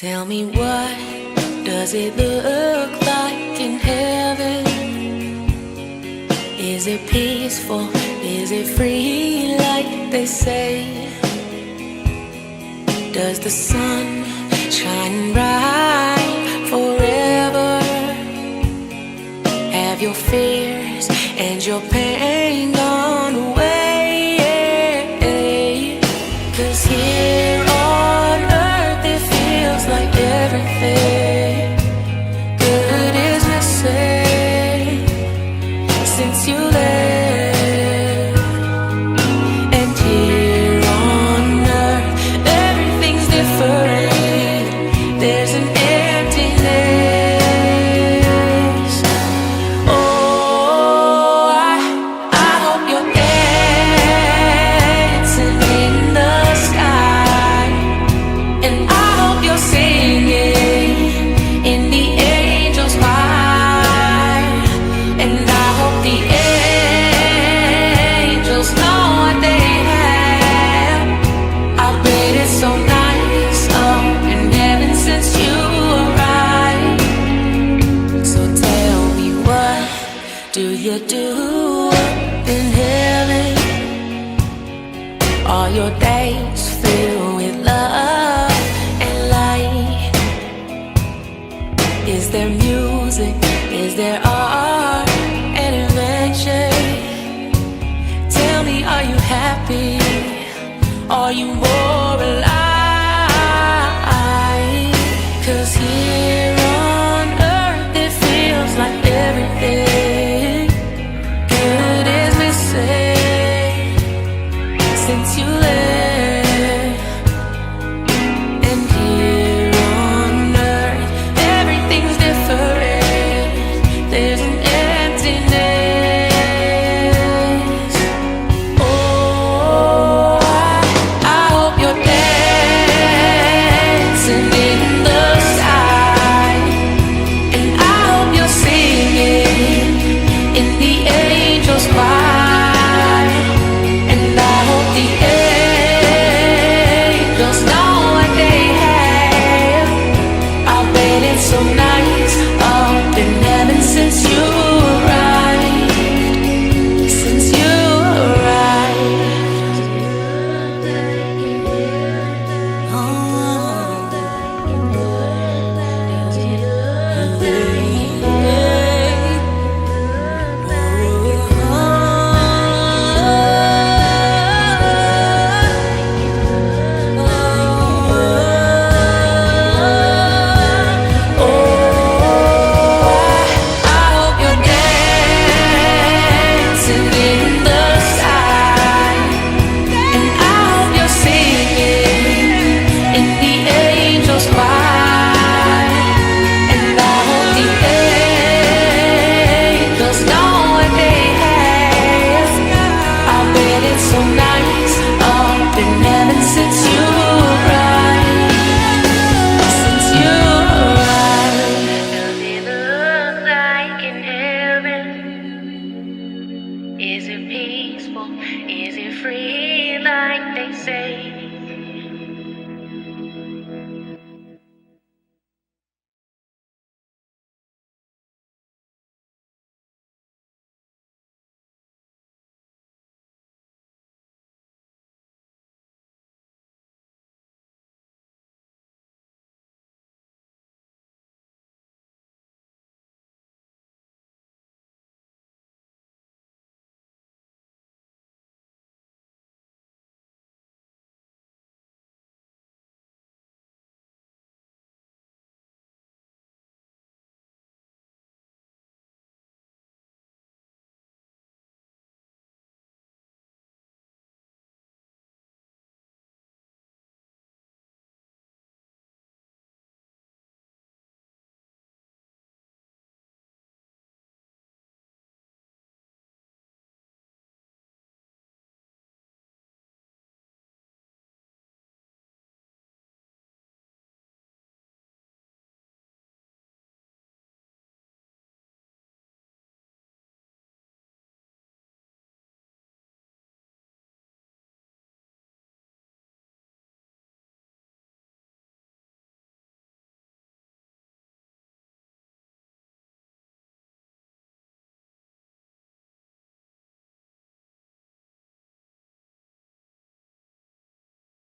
Tell me, what does it look like in heaven? Is it peaceful? Is it free like they say? Does the sun shine bright forever? Have your fears and your pain gone away? 'Cause here on earth it feels like everything good is missing since you left. And here on earth everything's different. There's an emptiness. Oh, I hope you're dancing in the sky, and I hope you're singing in the angels' choir, and I hope the angels know what they have. I bet it's so nice up in heaven since you arrived. So tell me, what do you do up in heaven? Are your days filled with love and light? Is there music? Is there